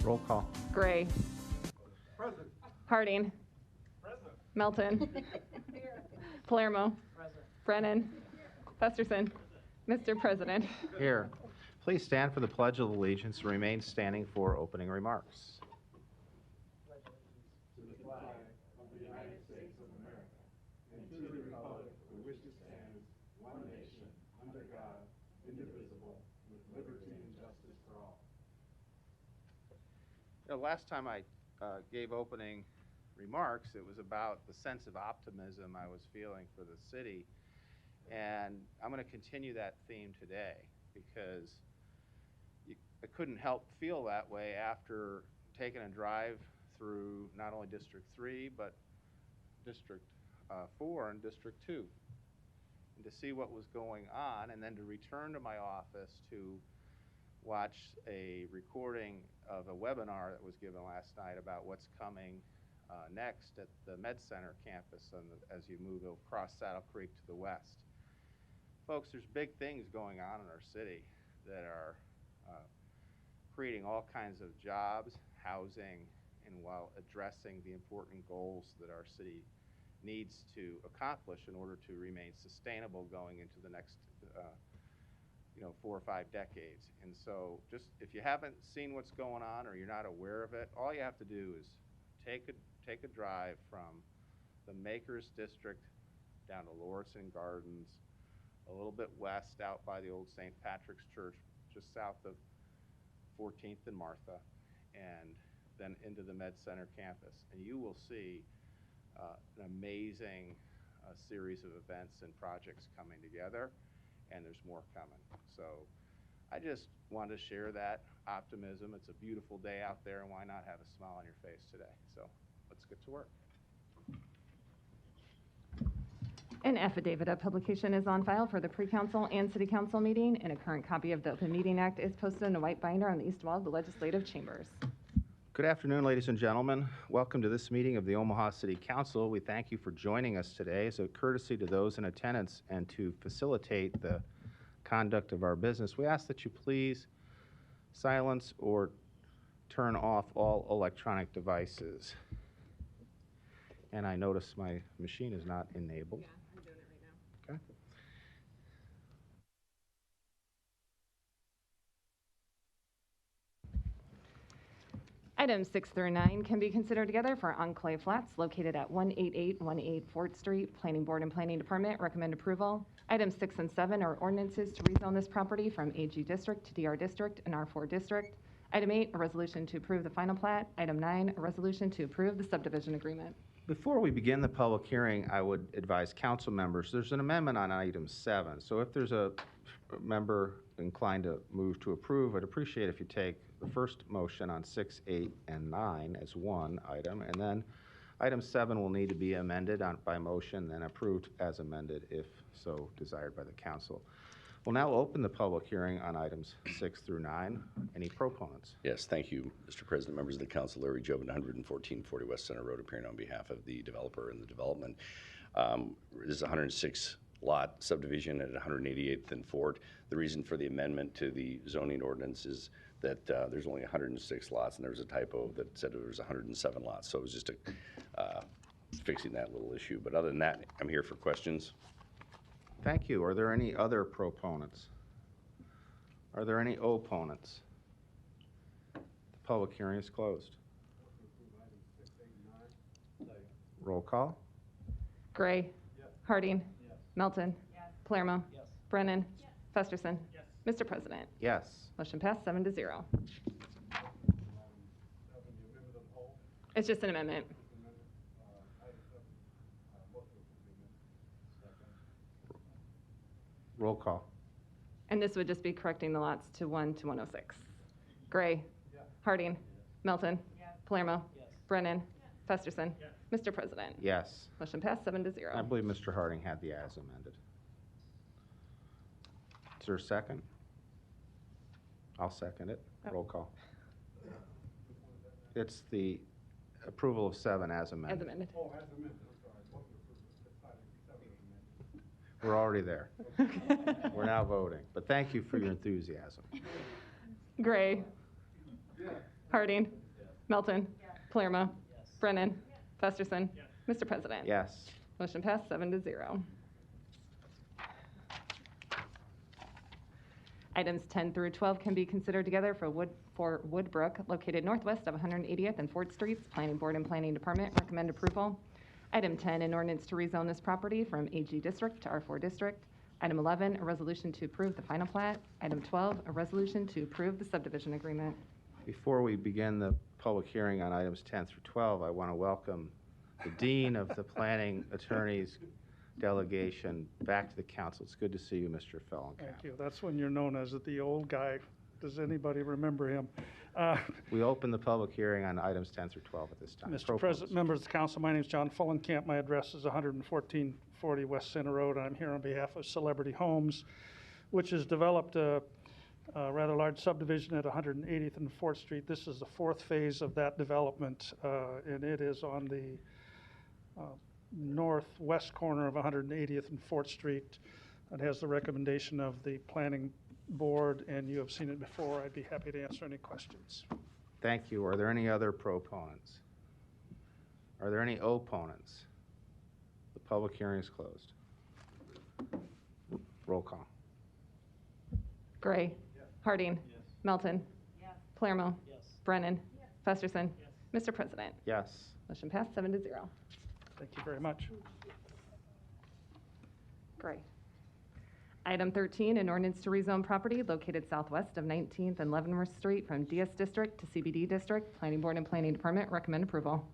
Roll call. Gray. Present. Harding. Present. Melton. Palermo. Present. Brennan. Festerson. Mr. President. Here. Please stand for the Pledge of Allegiance and remain standing for opening remarks. To the flag of the United States of America and to the republic for which it stands, one nation, under God, indivisible, with liberty and justice for all. Last time I gave opening remarks, it was about the sense of optimism I was feeling for the city. And I'm going to continue that theme today because I couldn't help feel that way after taking a drive through not only District 3, but District 4 and District 2. And to see what was going on, and then to return to my office to watch a recording of a webinar that was given last night about what's coming next at the Med Center campus as you move across Saddle Creek to the west. Folks, there's big things going on in our city that are creating all kinds of jobs, housing, and while addressing the important goals that our city needs to accomplish in order to remain sustainable going into the next 4 or 5 decades. And so just if you haven't seen what's going on or you're not aware of it, all you have to do is take a drive from the Makers District down to Lorison Gardens, a little bit west out by the old St. Patrick's Church, just south of 14th and Martha, and then into the Med Center campus. And you will see an amazing series of events and projects coming together, and there's more coming. So I just wanted to share that optimism. It's a beautiful day out there, and why not have a smile on your face today? So let's get to work. An affidavit of publication is on file for the pre-council and city council meeting, and a current copy of the Open Meeting Act is posted in a white binder on the east wall of the legislative chambers. Good afternoon, ladies and gentlemen. Welcome to this meeting of the Omaha City Council. We thank you for joining us today as a courtesy to those in attendance and to facilitate the conduct of our business. We ask that you please silence or turn off all electronic devices. And I notice my machine is not enabled. Yeah, I'm doing it right now. Okay. Items 6 through 9 can be considered together for Enclave Flats located at 18818 Fort Street. Planning Board and Planning Department recommend approval. Items 6 and 7 are ordinances to rezone this property from AG District to DR District and R4 District. Item 8, a resolution to approve the final plat. Item 9, a resolution to approve the subdivision agreement. Before we begin the public hearing, I would advise council members, there's an amendment on item 7. So if there's a member inclined to move to approve, I'd appreciate if you take the first motion on 6, 8, and 9 as one item, and then item 7 will need to be amended by motion, then approved as amended if so desired by the council. We'll now open the public hearing on items 6 through 9. Any proponents? Yes, thank you, Mr. President, members of the council. Larry Jobin, 11440 West Center Road, appearing on behalf of the developer and the development. This is a 106 lot subdivision at 188th and Fort. The reason for the amendment to the zoning ordinance is that there's only 106 lots, and there was a typo that said there was 107 lots. So it was just fixing that little issue. But other than that, I'm here for questions. Thank you. Are there any other proponents? Are there any opponents? The public hearing is closed. Roll call. Gray. Yes. Harding. Yes. Melton. Yes. Palermo. Yes. Brennan. Yes. Festerson. Yes. Mr. President. Yes. Motion passed 7-0. It's just an amendment. Roll call. And this would just be correcting the lots to 1 to 106. Gray. Yes. Harding. Melton. Yes. Palermo. Yes. Brennan. Festerson. Yes. Mr. President. Yes. Motion passed 7-0. I believe Mr. Harding had the as amended. Is there a second? I'll second it. Oh. Roll call. It's the approval of 7 as amended. As amended. Oh, as amended, I'm sorry. Motion approved. It's 5 amended. We're already there. We're now voting. But thank you for your enthusiasm. Gray. Yes. Harding. Melton. Palermo. Brennan. Festerson. Mr. President. Yes. Motion passed 7-0. Items 10 through 12 can be considered together for Woodbrook, located northwest of 180th and 4th Streets. Planning Board and Planning Department recommend approval. Item 10, an ordinance to rezone this property from AG District to R4 District. Item 11, a resolution to approve the final plat. Item 12, a resolution to approve the subdivision agreement. Before we begin the public hearing on items 10 through 12, I want to welcome the Dean of the Planning Attorneys Delegation back to the council. It's good to see you, Mr. Fellenkamp. Thank you. That's when you're known as the old guy. Does anybody remember him? We open the public hearing on items 10 through 12 at this time. Mr. President, members of the council, my name is John Fullenkamp. My address is 11440 West Center Road. I'm here on behalf of Celebrity Homes, which has developed a rather large subdivision at 180th and 4th Street. This is the fourth phase of that development, and it is on the northwest corner of 180th and 4th Street. It has the recommendation of the planning board, and you have seen it before. I'd be happy to answer any questions. Thank you. Are there any other proponents? Are there any opponents? The public hearing is closed. Roll call. Gray. Harding. Melton. Palermo. Brennan. Festerson. Mr. President. Yes. Motion passed 7-0. Thank you very much. Gray. Item 13, an ordinance to rezone property located southwest of 19th and Leavenworth Street from DS District to CBD District. Planning Board and Planning Department recommend approval.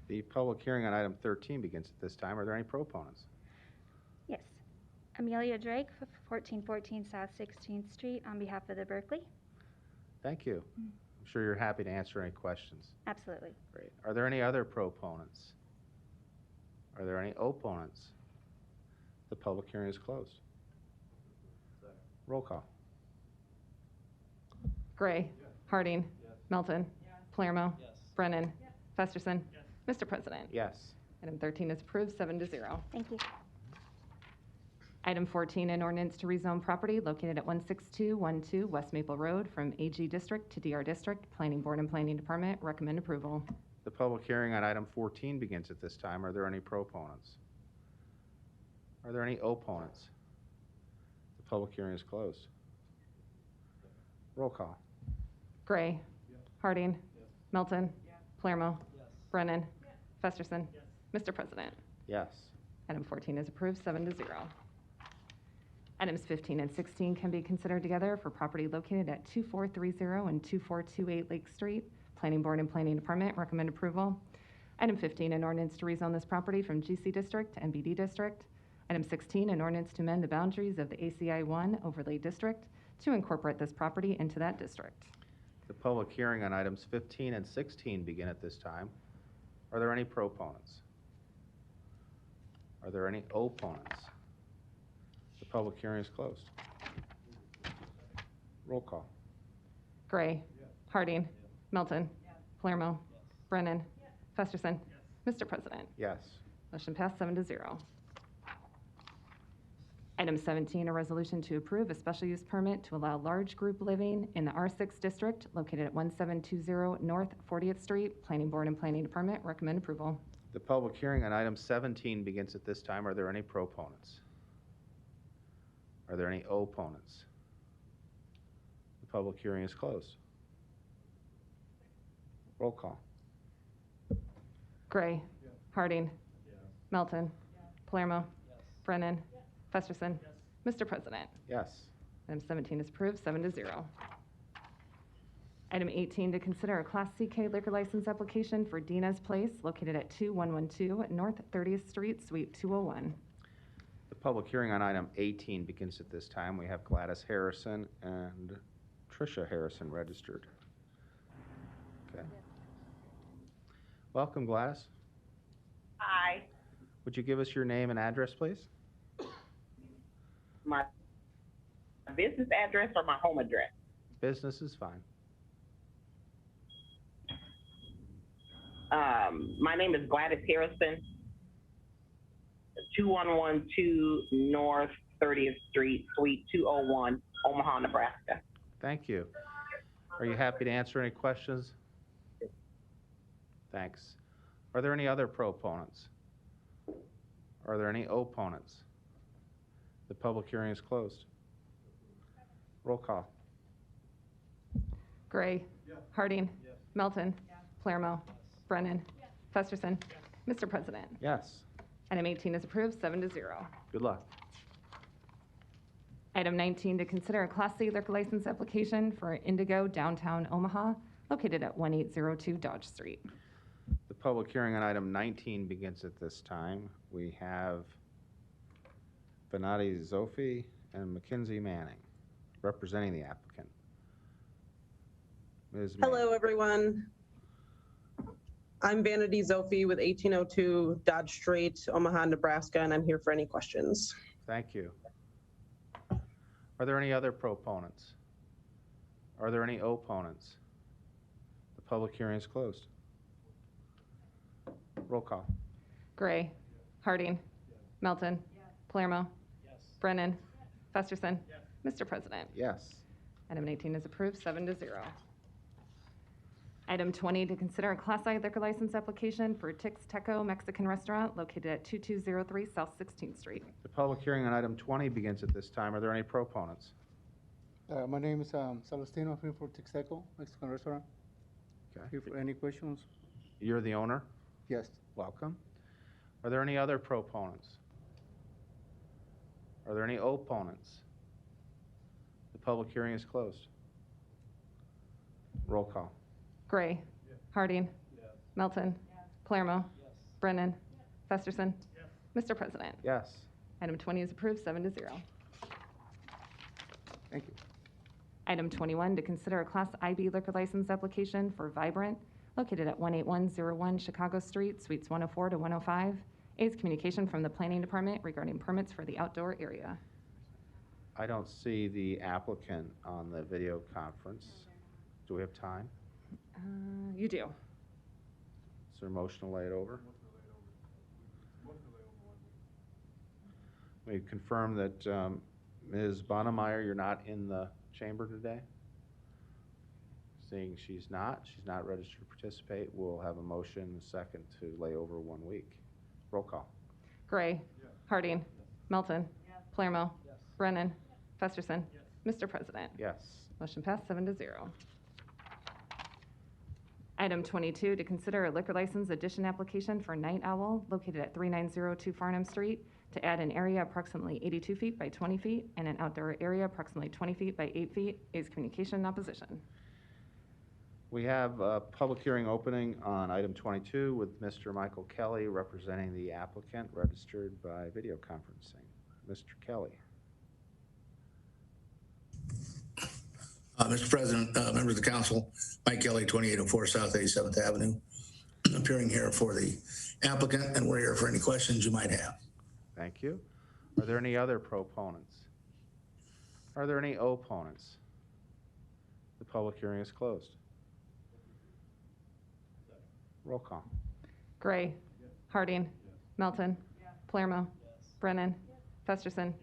The public hearing on item 13 begins at this time. Are there any proponents? Yes. Amelia Drake, 1414 South 16th Street, on behalf of the Berkeley. Thank you. I'm sure you're happy to answer any questions. Absolutely. Great. Are there any other proponents? Are there any opponents? The public hearing is closed. Roll call. Gray. Harding. Melton. Palermo. Brennan. Festerson. Mr. President. Yes. Item 13 is approved 7-0. Thank you. Item 14, an ordinance to rezone property located at 16212 West Maple Road from AG District to DR District. Planning Board and Planning Department recommend approval. The public hearing on item 14 begins at this time. Are there any proponents? Are there any opponents? The public hearing is closed. Roll call. Gray. Harding. Melton. Palermo. Brennan. Festerson. Mr. President. Yes. Item 14 is approved 7-0. Items 15 and 16 can be considered together for property located at 2430 and 2428 Lake Street. Planning Board and Planning Department recommend approval. Item 15, an ordinance to rezone this property from GC District to MBD District. Item 16, an ordinance to amend the boundaries of the ACI 1 overlay district to incorporate this property into that district. The public hearing on items 15 and 16 begin at this time. Are there any proponents? Are there any opponents? The public hearing is closed. Roll call. Gray. Harding. Melton. Palermo. Brennan. Festerson. Mr. President. Yes. Motion passed 7-0. Item 17, a resolution to approve a special use permit to allow large group living in the R6 district located at 1720 North 40th Street. Planning Board and Planning Department recommend approval. The public hearing on item 17 begins at this time. Are there any proponents? Are there any opponents? The public hearing is closed. Roll call. Gray. Harding. Melton. Palermo. Brennan. Festerson. Mr. President. Yes. Item 17 is approved 7-0. Item 18, to consider a Class CK liquor license application for Dina's Place located at 2112 North 30th Street, Suite 201. The public hearing on item 18 begins at this time. We have Gladys Harrison and Tricia Harrison registered. Okay. Welcome, Gladys. Hi, Would you give us your name and address, please? my business address or my home address? Business is fine. My name is Gladys Harrison, 2112 North 30th Street, Suite 201, Omaha, Nebraska. Thank you. Are you happy to answer any questions Thanks. Are there any other proponents? Are there any opponents? The public hearing is closed. Roll call. Gray. Harding. Melton. Palermo. Brennan. Festerson. Mr. President. Yes. Item 18 is approved, 7-0. Good luck. Item 19, to consider a Class C liquor license application for Indigo Downtown Omaha, located at 1802 Dodge Street. The public hearing on item 19 begins at this time. We have Venati Zofi and Mackenzie Manning representing the applicant. Ms. Manning. Hello, everyone. I'm Vanity Zofi with 1802 Dodge Street, Omaha, Nebraska, and I'm here for any questions. Thank you. Are there any other proponents? Are there any opponents? The public hearing is closed. Roll call. Gray. Harding. Melton. Palermo. Brennan. Festerson. Mr. President. Yes. Item 18 is approved, 7-0. Item 20, to consider a Class I liquor license application for Tix Teco Mexican Restaurant located at 2203 South 16th Street. The public hearing on item 20 begins at this time. Are there any proponents? My name is Celestino. I'm here for Texaco Mexican Restaurant. Okay. Here for any questions? You're the owner? Yes. Welcome. Are there any other proponents? Are there any opponents? The public hearing is closed. Roll call. Gray. Harding. Melton. Palermo. Brennan. Festerson. Mr. President. Yes. Item 20 is approved, 7-0. Thank you. Item 21, to consider a Class IB liquor license application for Vibrant, located at 18101 Chicago Street, Suites 104 to 105. Aids communication from the Planning Department regarding permits for the outdoor area. I don't see the applicant on the video conference. Do we have time? You do. Is there a motion to lay it over? We confirm that Ms. Bonnemeyer, you're not in the chamber today? Seeing she's not registered to participate, we'll have a motion, a second, to lay over 1 week. Roll call. Gray. Harding. Melton. Palermo. Brennan. Festerson. Mr. President. Yes. Motion passed, 7-0. Item 22, to consider a liquor license addition application for Night Owl located at 3902 Farnham Street to add an area approximately 82 feet by 20 feet and an outdoor area approximately 20 feet by 8 feet. Aids communication in opposition. We have a public hearing opening on item 22 with Mr. Michael Kelly representing the applicant, registered by video conferencing. Mr. Kelly. Mr. President, members of the council, Mike Kelly, 2804 South 87th Avenue, appearing here for the applicant, and we're here for any questions you might have. Thank you. Are there any other proponents? Are there any opponents? The public hearing is closed. Roll call. Gray. Harding. Melton. Palermo. Brennan. Festerson.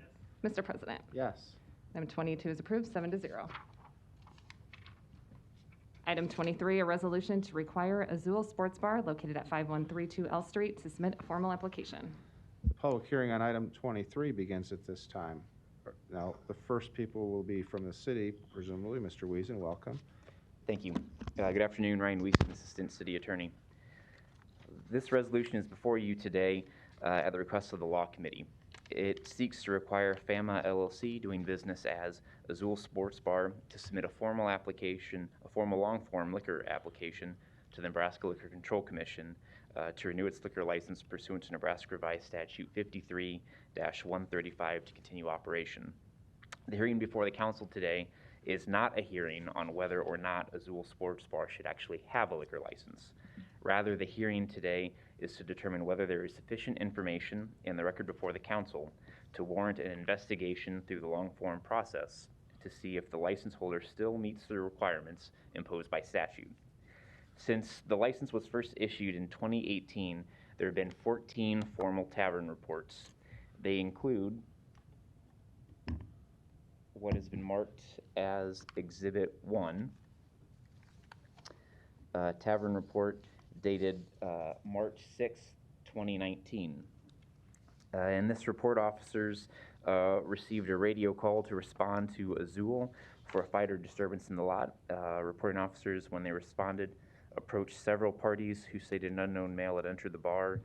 Mr. President. Yes. Item 22 is approved, 7-0. Item 23, a resolution to require Azul Sports Bar located at 5132 L Street to submit a formal application. The public hearing on item 23 begins at this time. Now, the first people will be from the city, presumably. Mr. Wiesen, welcome. Thank you. Good afternoon, Ryan Wiesen, Assistant City Attorney. This resolution is before you today at the request of the Law Committee. It seeks to require FAMA LLC, doing business as Azul Sports Bar, to submit a formal application, a formal long-form liquor application to the Nebraska Liquor Control Commission to renew its liquor license pursuant to Nebraska Revised Statute 53-135 to continue operation. The hearing before the council today is not a hearing on whether or not Azul Sports Bar should actually have a liquor license. Rather, the hearing today is to determine whether there is sufficient information in the record before the council to warrant an investigation through the long-form process to see if the license holder still meets the requirements imposed by statute. Since the license was first issued in 2018, there have been 14 formal tavern reports. They include what has been marked as Exhibit 1, Tavern Report dated March 6th, 2019. In this report, officers received a radio call to respond to Azul for a fight or disturbance in the lot. Reporting officers, when they responded, approached several parties who stated an unknown male had entered the bar,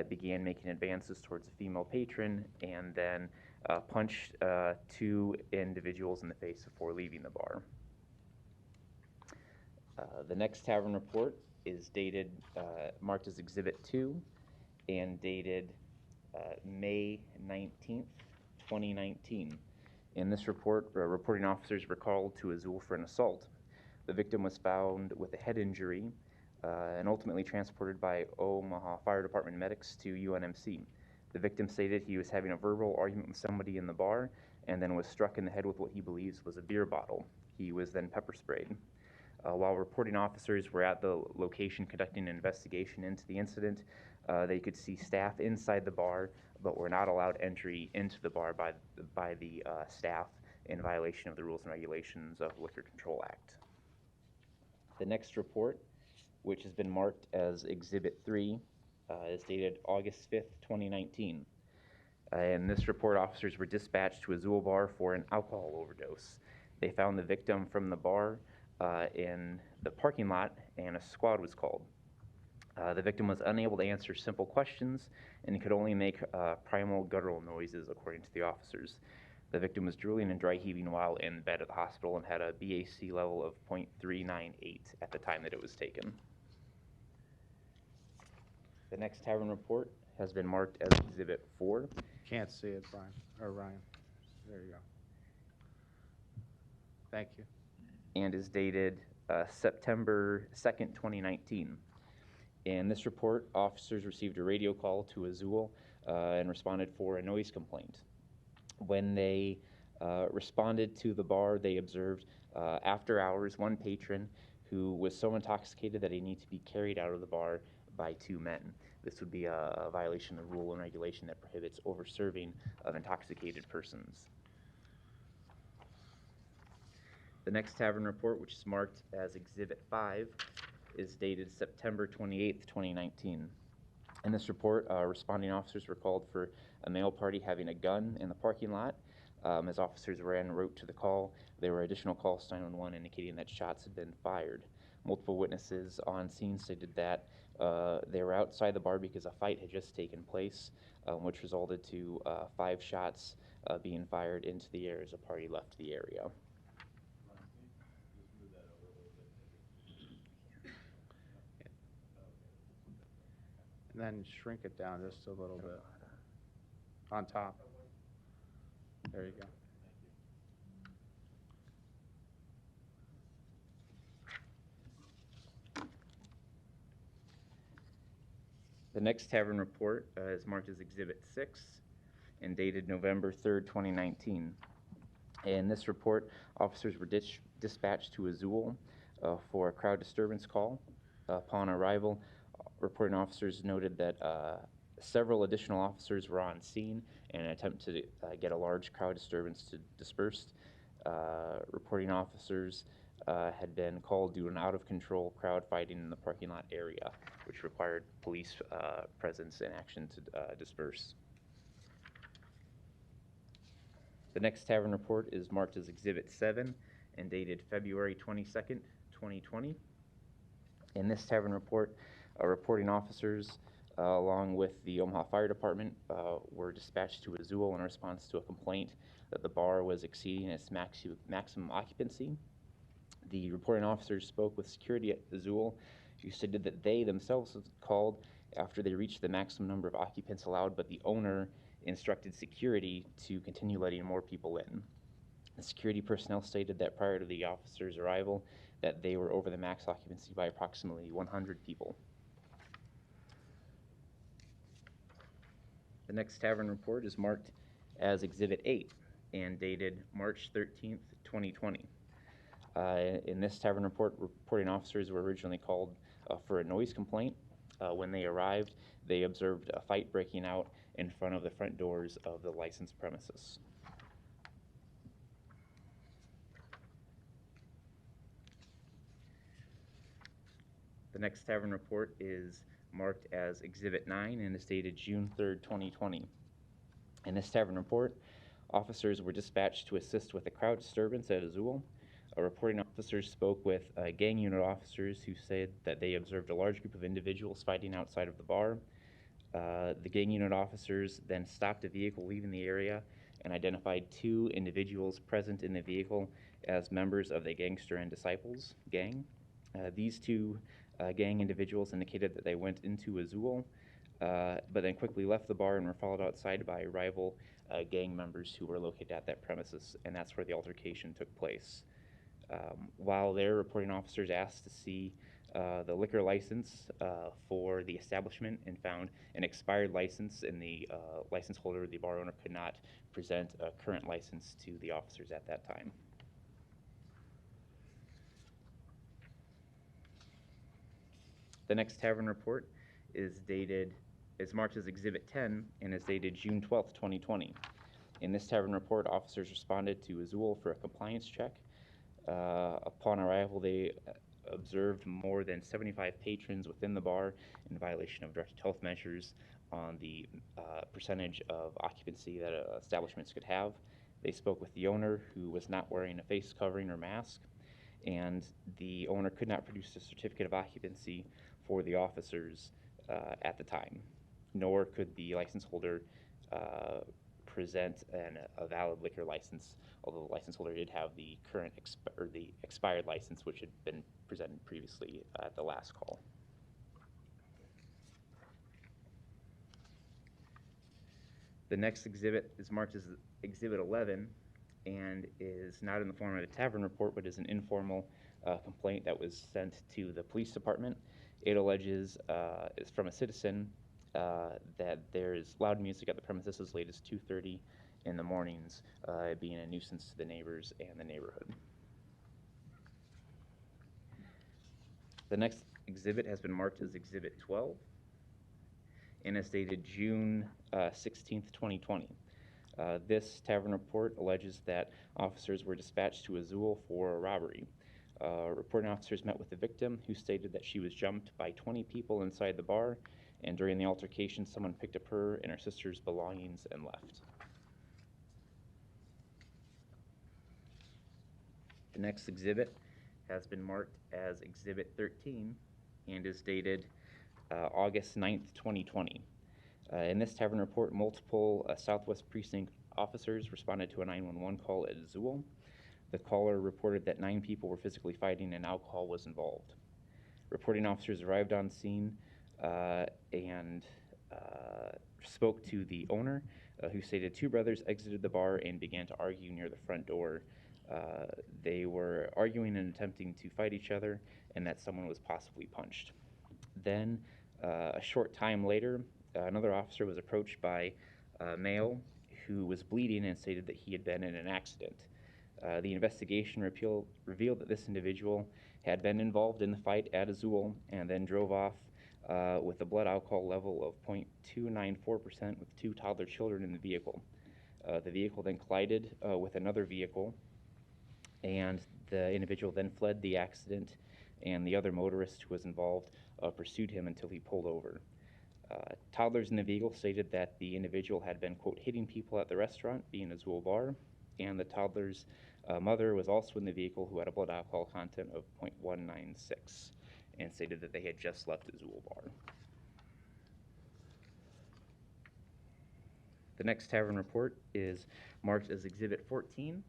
began making advances towards a female patron, and then punched two individuals in the face before leaving the bar. The next tavern report is dated, marked as Exhibit 2, and dated May 19th, 2019. In this report, reporting officers were called to Azul for an assault. The victim was found with a head injury and ultimately transported by Omaha Fire Department medics to UNMC. The victim stated he was having a verbal argument with somebody in the bar and then was struck in the head with what he believes was a beer bottle. He was then pepper sprayed. While reporting officers were at the location conducting an investigation into the incident, they could see staff inside the bar, but were not allowed entry into the bar by the staff in violation of the rules and regulations of the Liquor Control Act. The next report, which has been marked as Exhibit 3, is dated August 5th, 2019. In this report, officers were dispatched to Azul Bar for an alcohol overdose. They found the victim from the bar in the parking lot, and a squad was called. The victim was unable to answer simple questions and could only make primal guttural noises, according to the officers. The victim was drooling and dry heaving while in bed at the hospital and had a BAC level of 0.398 at the time that it was taken. The next tavern report has been marked as Exhibit 4. Can't see it, Brian, or Ryan. There you go. Thank you. And is dated September 2nd, 2019. In this report, officers received a radio call to Azul and responded for a noise complaint. When they responded to the bar, they observed after hours one patron who was so intoxicated that he needed to be carried out of the bar by two men. This would be a violation of rule and regulation that prohibits over-serving of intoxicated persons. The next tavern report, which is marked as Exhibit 5, is dated September 28th, 2019. In this report, responding officers were called for a male party having a gun in the parking lot. As officers were en route to the call, there were additional calls to 911 indicating that shots had been fired. Multiple witnesses on scene stated that they were outside the bar because a fight had just taken place, which resulted to 5 shots being fired into the air as a party left the area. And then shrink it down just a little bit. On top. There you go. The next tavern report is marked as Exhibit 6 and dated November 3rd, 2019. In this report, officers were dispatched to Azul for a crowd disturbance call. Upon arrival, reporting officers noted that several additional officers were on scene in an attempt to get a large crowd disturbance to disperse. Reporting officers had been called due to an out-of-control crowd fighting in the parking lot area, which required police presence and action to disperse. The next tavern report is marked as Exhibit 7 and dated February 22nd, 2020. In this tavern report, reporting officers, along with the Omaha Fire Department, were dispatched to Azul in response to a complaint that the bar was exceeding its maximum occupancy. The reporting officers spoke with security at Azul, who stated that they themselves had called after they reached the maximum number of occupants allowed, but the owner instructed security to continue letting more people in. The security personnel stated that prior to the officers' arrival, that they were over the max occupancy by approximately 100 people. The next tavern report is marked as Exhibit 8 and dated March 13th, 2020. In this tavern report, reporting officers were originally called for a noise complaint. When they arrived, they observed a fight breaking out in front of the front doors of the licensed premises. The next tavern report is marked as Exhibit 9 and is dated June 3rd, 2020. In this tavern report, officers were dispatched to assist with a crowd disturbance at Azul. Reporting officers spoke with gang unit officers who said that they observed a large group of individuals fighting outside of the bar. The gang unit officers then stopped a vehicle leaving the area and identified 2 individuals present in the vehicle as members of the Gangster and Disciples gang. These 2 gang individuals indicated that they went into Azul, but then quickly left the bar and were followed outside by rival gang members who were located at that premises, and that's where the altercation took place. While there, reporting officers asked to see the liquor license for the establishment and found an expired license, and the license holder, the bar owner, could not present a current license to the officers at that time. The next tavern report is marked as Exhibit 10 and is dated June 12th, 2020. In this tavern report, officers responded to Azul for a compliance check. Upon arrival, they observed more than 75 patrons within the bar in violation of directed health measures on the percentage of occupancy that establishments could have. They spoke with the owner, who was not wearing a face covering or mask, and the owner could not produce a certificate of occupancy for the officers at the time, nor could the license holder present a valid liquor license, although the license holder did have the current the expired license, which had been presented previously at the last call. The next exhibit is marked as Exhibit 11 and is not in the form of a tavern report, but is an informal complaint that was sent to the police department. It alleges, it's from a citizen, that there is loud music at the premises as late as 2:30 in the mornings, being a nuisance to the neighbors and the neighborhood. The next exhibit has been marked as Exhibit 12 and is dated June 16th, 2020. This tavern report alleges that officers were dispatched to Azul for a robbery. Reporting officers met with the victim, who stated that she was jumped by 20 people inside the bar, and during the altercation, someone picked up her and her sister's belongings and left. The next exhibit has been marked as Exhibit 13 and is dated August 9th, 2020. In this tavern report, multiple Southwest Precinct officers responded to a 911 call at Azul. The caller reported that 9 people were physically fighting and alcohol was involved. Reporting officers arrived on scene and spoke to the owner, who stated 2 brothers exited the bar and began to argue near the front door. They were arguing and attempting to fight each other, and that someone was possibly punched. Then, a short time later, another officer was approached by a male who was bleeding and stated that he had been in an accident. The investigation revealed that this individual had been involved in the fight at Azul and then drove off with a blood alcohol level of 0.294% with 2 toddler children in the vehicle. The vehicle then collided with another vehicle, and the individual then fled the accident, and the other motorist who was involved pursued him until he pulled over. Toddlers in the vehicle stated that the individual had been, quote, hitting people at the restaurant, being Azul bar, and the toddler's mother was also in the vehicle, who had a blood alcohol content of 0.196, and stated that they had just left Azul bar. The next tavern report is marked as Exhibit 14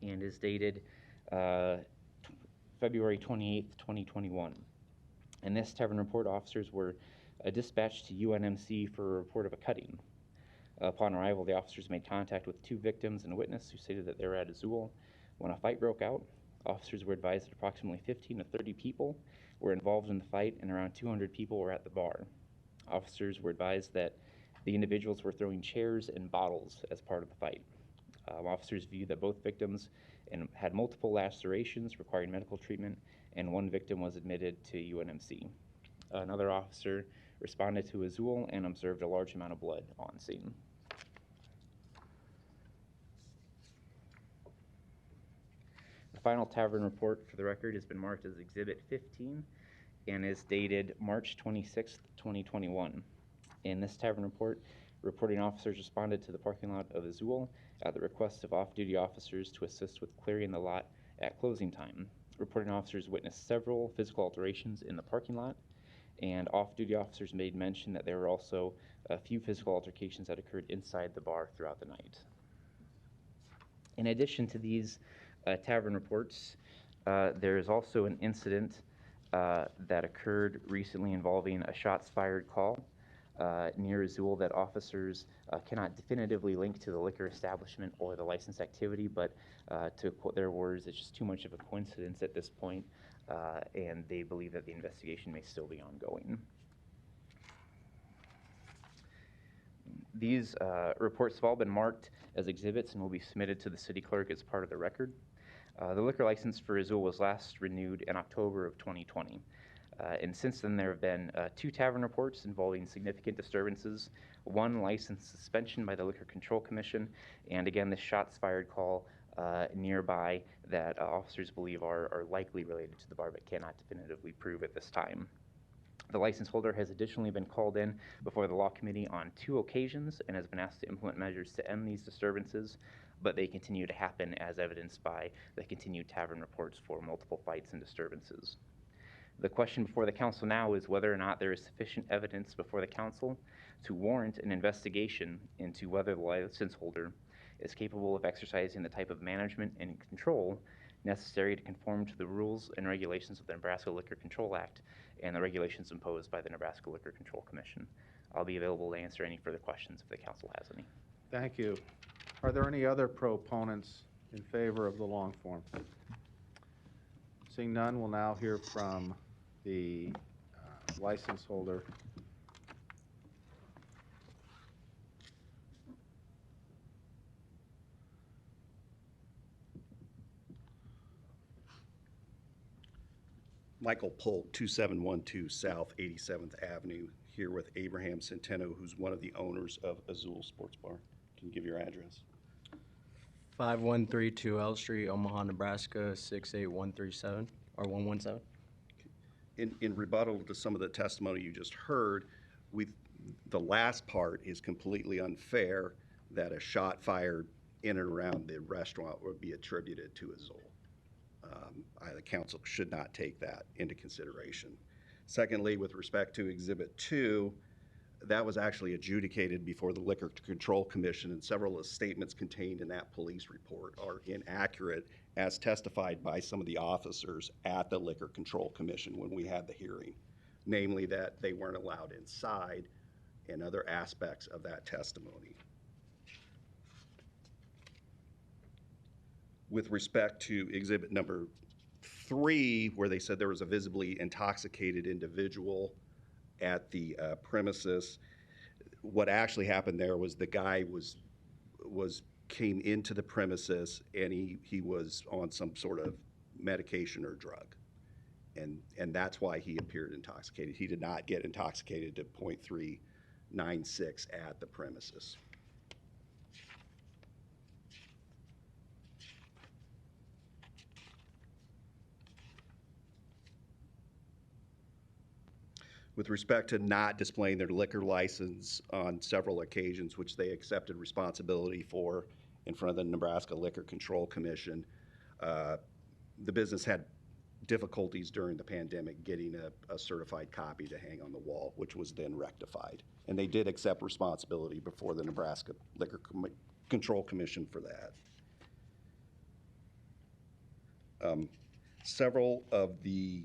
and is dated February 28th, 2021. In this tavern report, officers were dispatched to UNMC for a report of a cutting. Upon arrival, the officers made contact with 2 victims and a witness who stated that they were at Azul when a fight broke out. Officers were advised that approximately 15 to 30 people were involved in the fight, and around 200 people were at the bar. Officers were advised that the individuals were throwing chairs and bottles as part of the fight. Officers viewed that both victims had multiple lacerations requiring medical treatment, and 1 victim was admitted to UNMC. Another officer responded to Azul and observed a large amount of blood on scene. The final tavern report, for the record, has been marked as Exhibit 15 and is dated March 26th, 2021. In this Tavern Report, reporting officers responded to the parking lot of Azul at the request of off-duty officers to assist with clearing the lot at closing time. Reporting officers witnessed several physical alterations in the parking lot, and off-duty officers made mention that there were also a few physical altercations that occurred inside the bar throughout the night. In addition to these Tavern Reports, there is also an incident that occurred recently involving a shots fired call near Azul that officers cannot definitively link to the liquor establishment or the licensed activity, but to quote their words, it's just too much of a coincidence at this point, and they believe that the investigation may still be ongoing. These reports have all been marked as exhibits and will be submitted to the city clerk as part of the record. The liquor license for Azul was last renewed in October of 2020. And since then, there have been 2 tavern reports involving significant disturbances, 1 license suspension by the Liquor Control Commission, and again, this shots fired call nearby that officers believe are likely related to the bar but cannot definitively prove at this time. The license holder has additionally been called in before the Law Committee on 2 occasions and has been asked to implement measures to end these disturbances, but they continue to happen as evidenced by the continued tavern reports for multiple fights and disturbances. The question before the council now is whether or not there is sufficient evidence before the council to warrant an investigation into whether the license holder is capable of exercising the type of management and control necessary to conform to the rules and regulations of the Nebraska Liquor Control Act and the regulations imposed by the Nebraska Liquor Control Commission. I'll be available to answer any further questions if the council has any. Thank you. Are there any other proponents in favor of the long form? Seeing none, we'll now hear from the license holder. Michael Polk, 2712 South 87th Avenue, here with Abraham Centeno, who's one of the owners of Azul Sports Bar. Can you give your address? 5132 L Street, Omaha, Nebraska, 68137 or 117. In rebuttal to some of the testimony you just heard, the last part is completely unfair that a shot fired in and around the restaurant would be attributed to Azul. The council should not take that into consideration. Secondly, with respect to Exhibit 2, that was actually adjudicated before the Liquor Control Commission, and several of the statements contained in that police report are inaccurate as testified by some of the officers at the Liquor Control Commission when we had the hearing, namely that they weren't allowed inside and other aspects of that testimony. With respect to exhibit number 3, where they said there was a visibly intoxicated individual at the premises, what actually happened there was the guy came into the premises and he was on some sort of medication or drug, and that's why he appeared intoxicated. He did not get intoxicated to 0.396 at the premises. With respect to not displaying their liquor license on several occasions, which they accepted responsibility for in front of the Nebraska Liquor Control Commission, the business had difficulties during the pandemic getting a certified copy to hang on the wall, which was then rectified. And they did accept responsibility before the Nebraska Liquor Control Commission for that. Several of the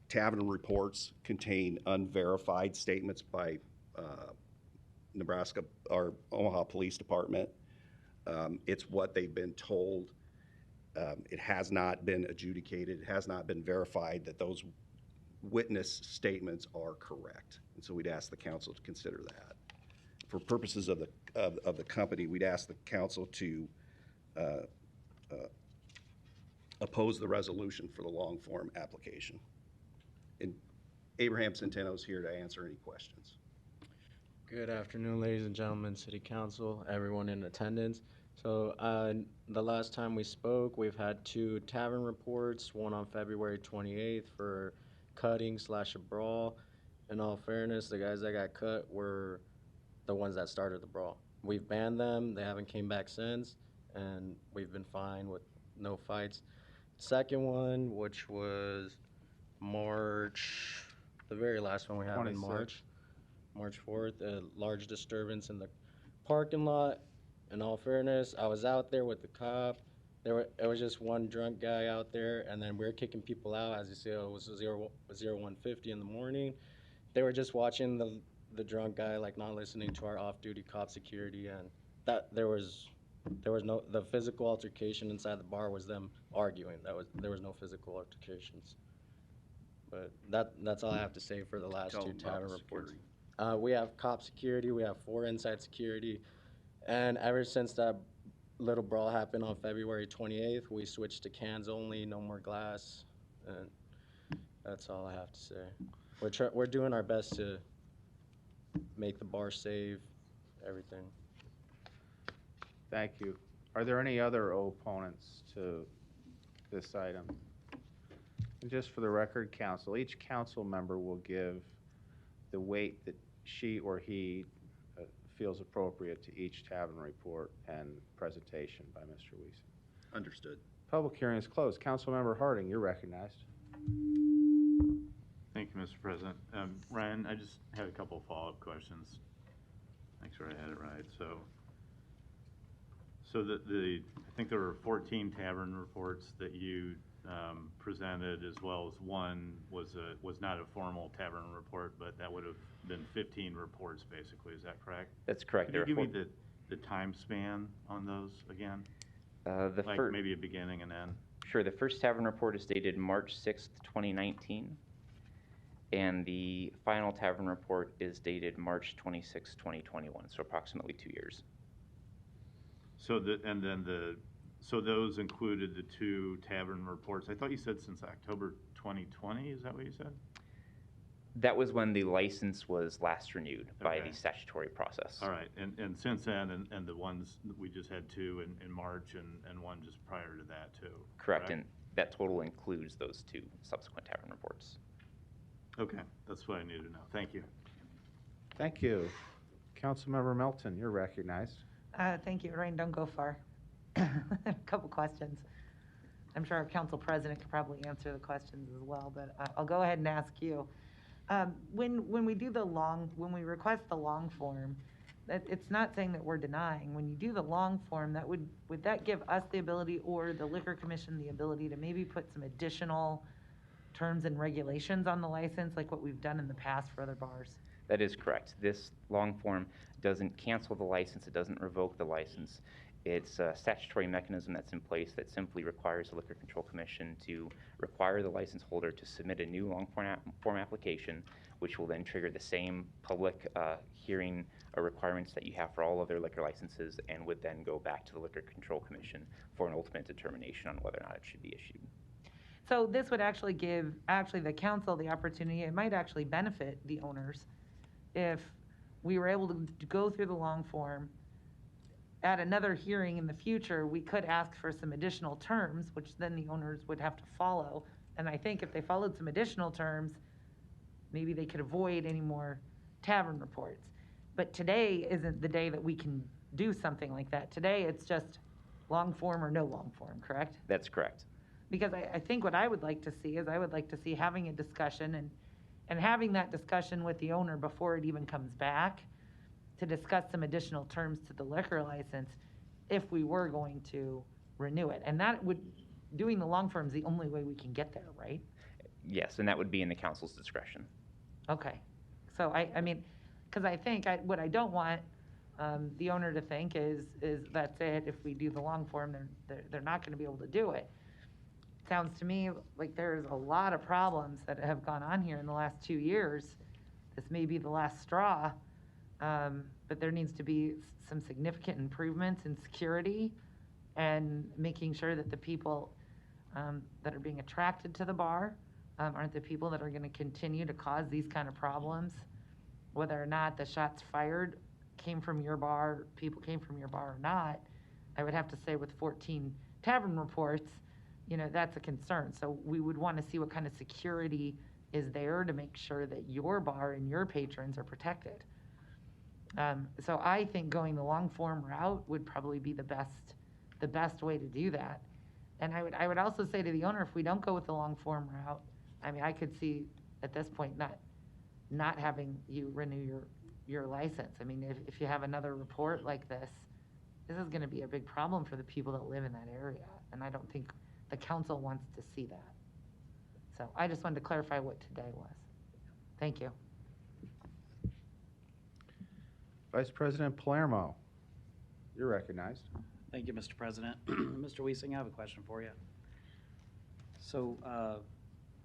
Tavern Reports contain unverified statements by Nebraska or Omaha Police Department. It's what they've been told. It has not been adjudicated. It has not been verified that those witness statements are correct. And so we'd ask the council to consider that. For purposes of the company, we'd ask the council to oppose the resolution for the long form application. And Abraham Centeno is here to answer any questions. Good afternoon, ladies and gentlemen, City Council, everyone in attendance. So the last time we spoke, we've had 2 tavern reports, one on February 28th for cutting / a brawl. In all fairness, the guys that got cut were the ones that started the brawl. We've banned them. They haven't came back since, and we've been fine with no fights. Second one, which was March, the very last one we have in 26. March 4th, a large disturbance in the parking lot. In all fairness, I was out there with the cop. It was just one drunk guy out there, and then we were kicking people out. As you see, it was 0150 in the morning. They were just watching the drunk guy, like not listening to our off-duty cop security, and that there was no, the physical altercation inside the bar was them arguing. There was no physical altercations. But that's all I have to say for the last Tell 2 them about tavern the reports. security. We have cop security, we have 4 inside security, and ever since that little brawl happened on February 28th, we switched to cans only, no more glass, and that's all I have to say. We're doing our best to make the bar safe, everything. Thank you. Are there any other opponents to this item? And just for the record, council, each council member will give the weight that she or he feels appropriate to each tavern report and presentation by Mr. Weeson. Understood. Public hearing is closed. Councilmember Harding, you're recognized. Thank you, Mr. President. Ryan, I just had a couple of follow-up questions. Make sure I had it right. So I think there were 14 tavern reports that you presented, as well as one was not a formal tavern report, but that would have been 15 reports, basically. Is that correct? That's correct. Could you give me the time span on those again? Like maybe a beginning and end. Sure. The first tavern report is dated March 6th, 2019. And the final tavern report is dated March 26, 2021, so approximately 2 years. So so those included the 2 tavern reports. I thought you said since October 2020. Is that what you said? That was when the license was last renewed by the statutory process. All right, and since then, and the ones we just had 2 in March and one just prior to that too. Correct, and that total includes those 2 subsequent tavern reports. Okay, that's what I needed to know. Thank you. Thank you. Councilmember Melton, you're recognized. Thank you, Ryan. Don't go far. A couple questions. I'm sure our council president could probably answer the questions as well, but I'll go ahead and ask you. When we request the long form, it's not saying that we're denying. When you do the long form, would that give us the ability, or the Liquor Commission the ability, to maybe put some additional terms and regulations on the license, like what we've done in the past for other bars? That is correct. This long form doesn't cancel the license. It doesn't revoke the license. It's a statutory mechanism that's in place that simply requires the Liquor Control Commission to require the license holder to submit a new long form application, which will then trigger the same public hearing requirements that you have for all other liquor licenses, and would then go back to the Liquor Control Commission for an ultimate determination on whether or not it should be issued. So this would actually give the council the opportunity, it might actually benefit the owners if we were able to go through the long form. At another hearing in the future, we could ask for some additional terms, which then the owners would have to follow. And I think if they followed some additional terms, maybe they could avoid any more tavern reports. But today isn't the day that we can do something like that. Today, it's just long form or no long form, correct? That's correct. Because I think what I would like to see is, I would like to see having a discussion and having that discussion with the owner before it even comes back, to discuss some additional terms to the liquor license if we were going to renew it. And doing the long form is the only way we can get there, right? Yes, and that would be in the council's discretion. Okay. So I mean, because I think what I don't want the owner to think is that's it. If we do the long form, they're not going to be able to do it. Sounds to me like there's a lot of problems that have gone on here in the last 2 years. This may be the last straw, but there needs to be some significant improvements in security and making sure that the people that are being attracted to the bar aren't the people that are going to continue to cause these kind of problems. Whether or not the shots fired came from your bar, people came from your bar or not, I would have to say with 14 tavern reports, you know, that's a concern. So we would want to see what kind of security is there to make sure that your bar and your patrons are protected. So I think going the long form route would probably be the best way to do that. And I would also say to the owner, if we don't go with the long form route, I mean, I could see at this point not having you renew your license. I mean, if you have another report like this is going to be a big problem for the people that live in that area. And I don't think the council wants to see that. So I just wanted to clarify what today was. Thank you. Vice President Palermo, you're recognized. Thank you, Mr. President. Mr. Wiesing, I have a question for you. So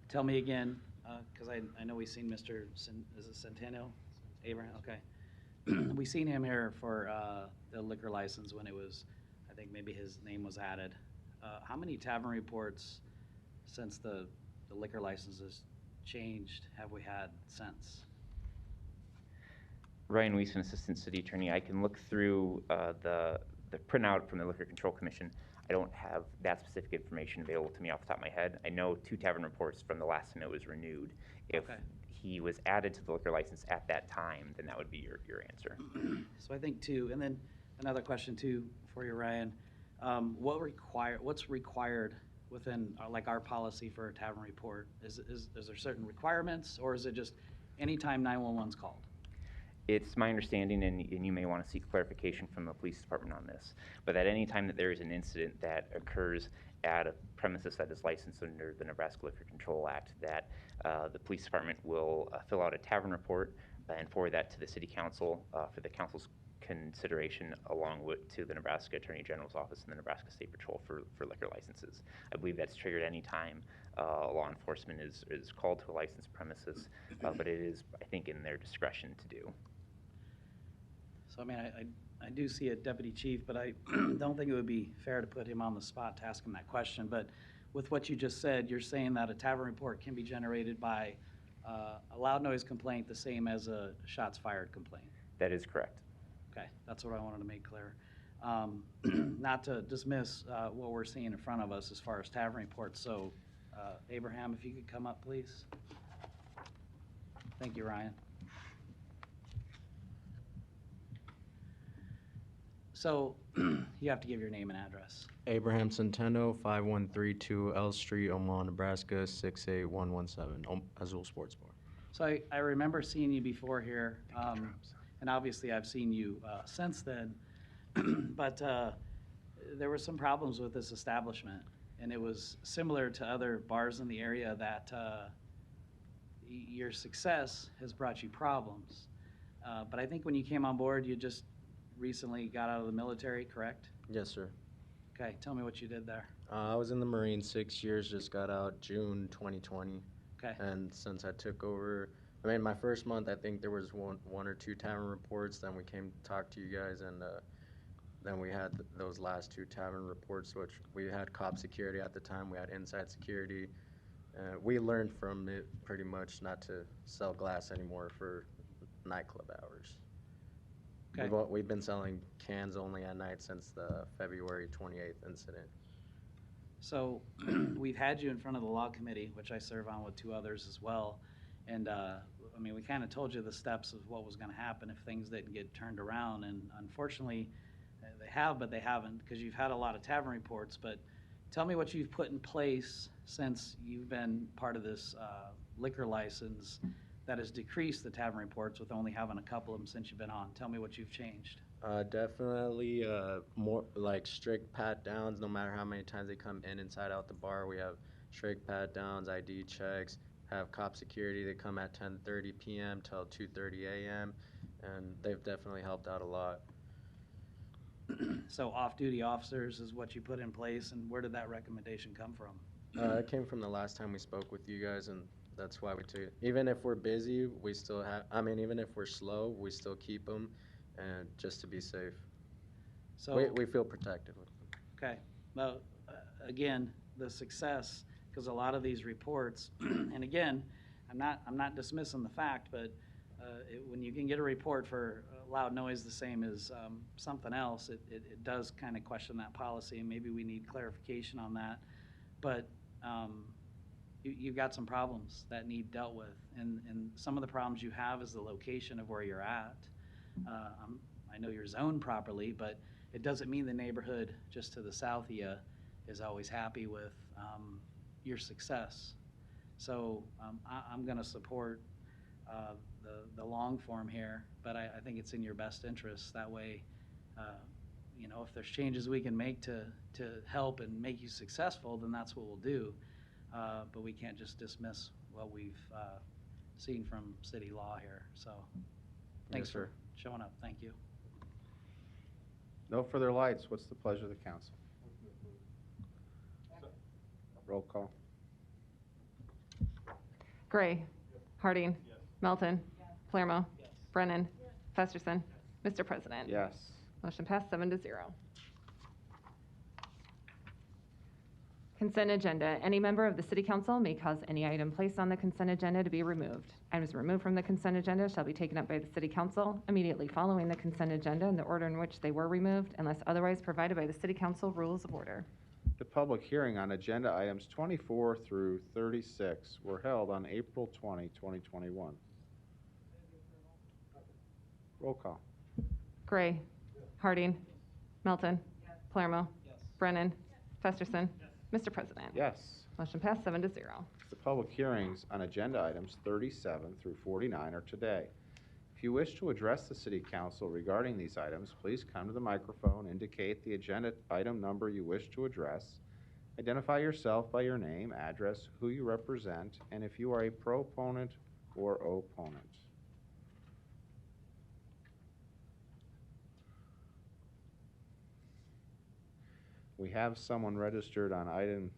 tell me again, because I know we've seen Mr. Is it Centeno? Abraham, okay. We seen him here for the liquor license when it was, I think maybe his name was added. How many tavern reports since the liquor licenses changed have we had since? Ryan Wiesen, Assistant City Attorney. I can look through the printout from the Liquor Control Commission. I don't have that specific information available to me off the top of my head. I know 2 tavern reports from the last time it was renewed. If he was added to the liquor license at that time, then that would be your answer. So I think 2, and then another question too for you, Ryan. What's required within like our policy for a tavern report? Is there certain requirements, or is it just anytime 911's called? It's my understanding, and you may want to seek clarification from the police department on this, but at any time that there is an incident that occurs at a premises that is licensed under the Nebraska Liquor Control Act, that the police department will fill out a tavern report and forward that to the city council for the council's consideration, along with to the Nebraska Attorney General's office and the Nebraska State Patrol for liquor licenses. I believe that's triggered any time law enforcement is called to a licensed premises, but it is, I think, in their discretion to do. So I mean, I do see a deputy chief, but I don't think it would be fair to put him on the spot to ask him that question. But with what you just said, you're saying that a tavern report can be generated by a loud noise complaint the same as a shots fired complaint? That is correct. Okay, that's what I wanted to make clear. Not to dismiss what we're seeing in front of us as far as tavern reports. So Abraham, if you could come up, please. Thank you, Ryan. So you have to give your name and address. Abraham Centeno, 5132 L Street, Omaha, Nebraska, 68117, Azul Sports Bar. So I remember seeing you before here, and obviously I've seen you since then, but there were some problems with this establishment, and it was similar to other bars in the area that your success has brought you problems. But I think when you came on board, you just recently got out of the military, correct? Yes, sir. Okay, tell me what you did there. I was in the Marines 6 years, just got out June 2020. Okay. And since I took over, I mean, my first month, I think there was one or 2 tavern reports. Then we came to talk to you guys, and then we had those last 2 tavern reports, which we had cop security at the time. We had inside security. We learned from it pretty much not to sell glass anymore for nightclub hours. Okay. We've been selling cans only at night since the February 28th incident. So we've had you in front of the law committee, which I serve on with 2 others as well. And I mean, we kind of told you the steps of what was going to happen if things didn't get turned around. And unfortunately, they have, but they haven't, because you've had a lot of tavern reports. But tell me what you've put in place since you've been part of this liquor license that has decreased the tavern reports with only having a couple of them since you've been on. Tell me what you've changed. Definitely more like strict pat downs. No matter how many times they come inside out the bar, we have strict pat downs, ID checks, have cop security. They come at 10:30 p.m. till 2:30 a.m. and they've definitely helped out a lot. So off-duty officers is what you put in place, and where did that recommendation come from? It came from the last time we spoke with you guys, and that's why we took it. Even if we're busy, we still have, I mean, even if we're slow, we still keep them, and just to be safe. So we feel protected with them. Okay. Well, again, the success, because a lot of these reports, and again, I'm not dismissing the fact, but when you can get a report for loud noise the same as something else, it does kind of question that policy, and maybe we need clarification on that. But you've got some problems that need dealt with, and some of the problems you have is the location of where you're at. I know you're zoned properly, but it doesn't mean the neighborhood just to the south of you is always happy with your success. So I'm going to support the long form here, but I think it's in your best interest. That way, if there's changes we can make to help and make you successful, then that's what we'll do. But we can't just dismiss what we've seen from city law here. So thanks for showing up. Thank you. No further lights. What's the pleasure of the council? Roll call. Gray. Harding. Melton. Palermo. Brennan. Festerson. Mr. President. Yes. Motion passed 7-0. Consent agenda. Any member of the city council may cause any item placed on the consent agenda to be removed. Items removed from the consent agenda shall be taken up by the city council immediately following the consent agenda in the order in which they were removed, unless otherwise provided by the city council rules of order. The public hearing on agenda items 24 through 36 were held on April 20, 2021. Roll call. Gray. Harding. Melton. Palermo. Brennan. Festerson. Mr. President. Yes. Motion passed 7-0. The public hearings on agenda items 37 through 49 are today. If you wish to address the city council regarding these items, please come to the microphone, indicate the agenda item number you wish to address, identify yourself by your name, address, who you represent, and if you are a proponent or opponent. We have someone registered on item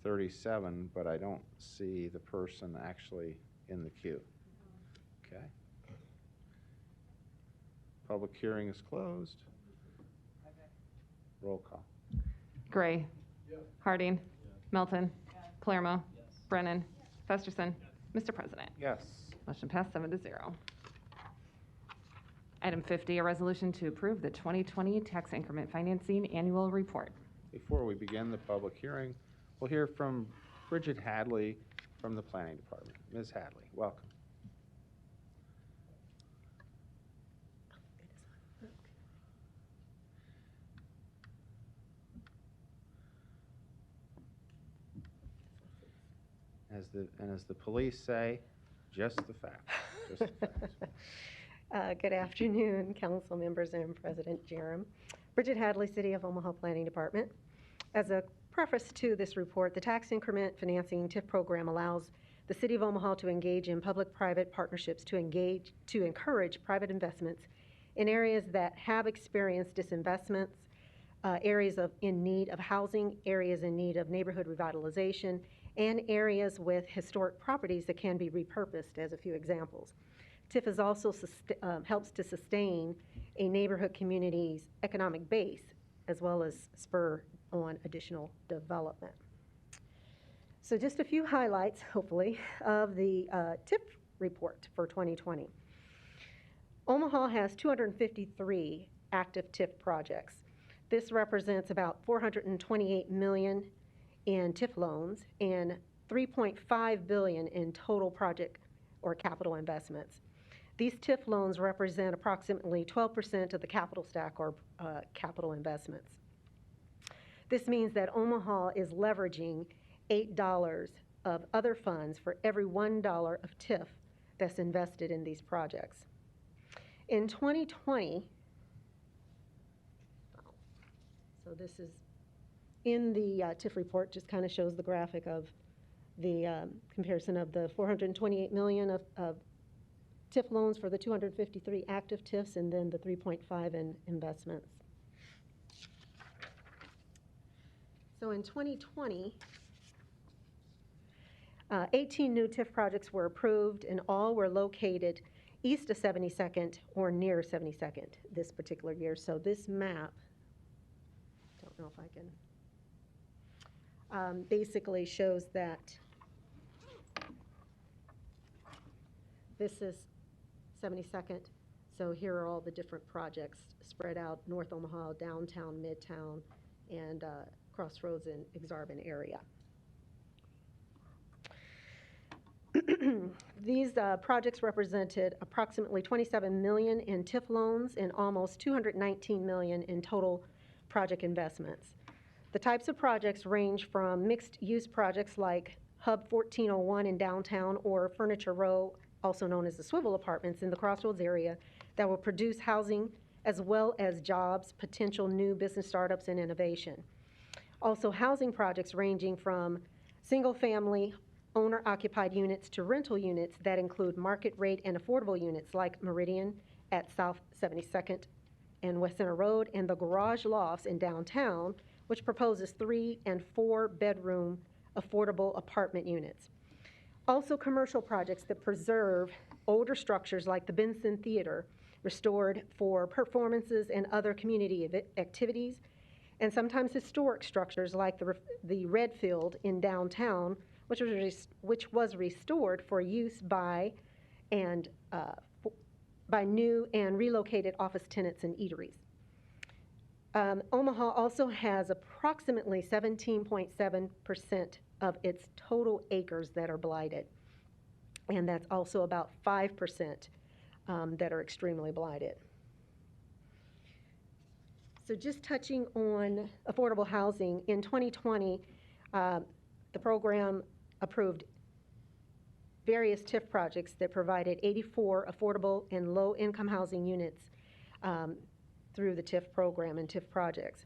37, but I don't see the person actually in the queue. Okay. Public hearing is closed. Roll call. Gray. Harding. Melton. Palermo. Brennan. Festerson. Mr. President. Yes. Motion passed 7-0. Item 50, a resolution to approve the 2020 tax increment financing annual report. Before we begin the public hearing, we'll hear from Bridget Hadley from the Planning Department. Ms. Hadley, welcome. As the police say, just the facts. Just the facts. Good afternoon, council members and President Jerem. Bridget Hadley, City of Omaha Planning Department. As a preface to this report, the tax increment financing TIF program allows the City of Omaha to engage in public-private partnerships to encourage private investments in areas that have experienced disinvestments, areas in need of housing, areas in need of neighborhood revitalization, and areas with historic properties that can be repurposed, as a few examples. TIF is also helps to sustain a neighborhood community's economic base, as well as spur on additional development. So just a few highlights, hopefully, of the TIF report for 2020. Omaha has 253 active TIF projects. This represents about $428 million in TIF loans and $3.5 billion in total project or capital investments. These TIF loans represent approximately 12% of the capital stack or capital investments. This means that Omaha is leveraging $8 of other funds for every $1 of TIF that's invested in these projects. In 2020, so this is in the TIF report, just kind of shows the graphic of the comparison of the $428 million of TIF loans for the 253 active TIFs and then the 3.5 in investments. So in 2020, 18 new TIF projects were approved and all were located east of 72nd or near 72nd this particular year. So this map, don't know if I can, basically shows that This is 72nd. So here are all the different projects spread out: North Omaha, downtown, midtown, and Crossroads and Exarban area. These projects represented approximately $27 million in TIF loans and almost $219 million in total project investments. The types of projects range from mixed-use projects like Hub 1401 in downtown, or Furniture Row, also known as the Swivel Apartments, in the Crossroads area, that will produce housing as well as jobs, potential new business startups, and innovation. Also, housing projects ranging from single-family owner-occupied units to rental units that include market rate and affordable units like Meridian at South 72nd and West Center Road, and the Garage Lofts in downtown, which proposes 3- and 4-bedroom affordable apartment units. Also, commercial projects that preserve older structures like the Benson Theater, restored for performances and other community activities, and sometimes historic structures like the Redfield in downtown, which was restored for use by new and relocated office tenants and eateries. Omaha also has approximately 17.7% of its total acres that are blighted, and that's also about 5% that are extremely blighted. So just touching on affordable housing, in 2020, the program approved various TIF projects that provided 84 affordable and low-income housing units through the TIF program and TIF projects.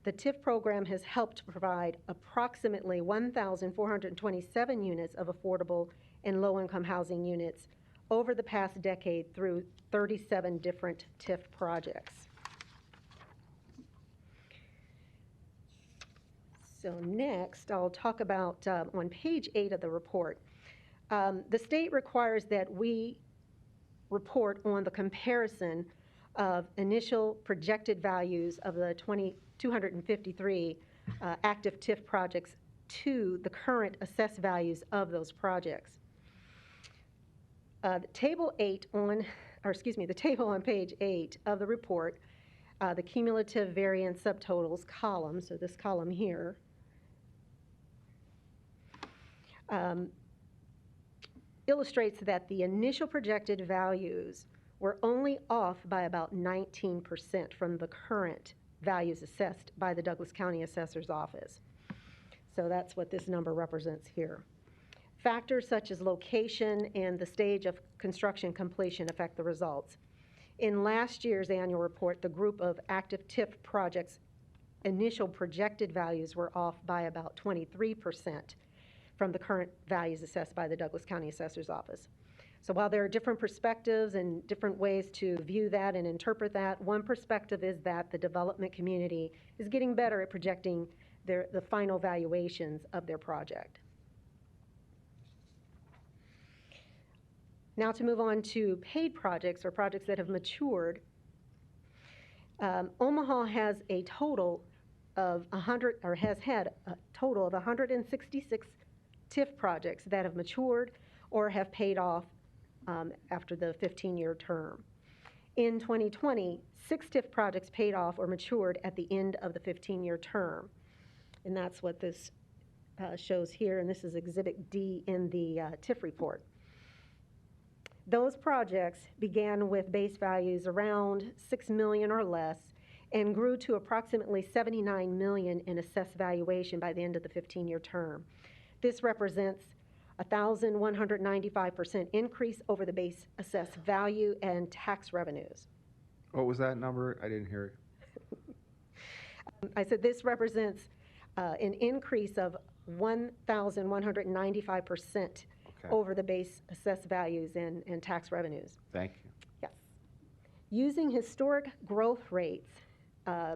The TIF program has helped provide approximately 1,427 units of affordable and low-income housing units over the past decade through 37 different TIF projects. So next, I'll talk about on page 8 of the report. The state requires that we report on the comparison of initial projected values of the 253 active TIF projects to the current assessed values of those projects. The table on page 8 of the report, the cumulative variance subtotals column, so this column here, illustrates that the initial projected values were only off by about 19% from the current values assessed by the Douglas County Assessor's Office. So that's what this number represents here. Factors such as location and the stage of construction completion affect the results. In last year's annual report, the group of active TIF projects' initial projected values were off by about 23% from the current values assessed by the Douglas County Assessor's Office. So while there are different perspectives and different ways to view that and interpret that, one perspective is that the development community is getting better at projecting the final valuations of their project. Now to move on to paid projects, or projects that have matured. Omaha has a total of has had a total of 166 TIF projects that have matured or have paid off after the 15-year term. In 2020, 6 TIF projects paid off or matured at the end of the 15-year term. And that's what this shows here, and this is Exhibit D in the TIF report. Those projects began with base values around $6 million or less and grew to approximately $79 million in assessed valuation by the end of the 15-year term. This represents a 1,195% increase over the base assessed value and tax revenues. What was that number? I didn't hear it. I said this represents an increase of 1,195% over the base assessed values and tax revenues. Thank you. Yes. Using historic growth rates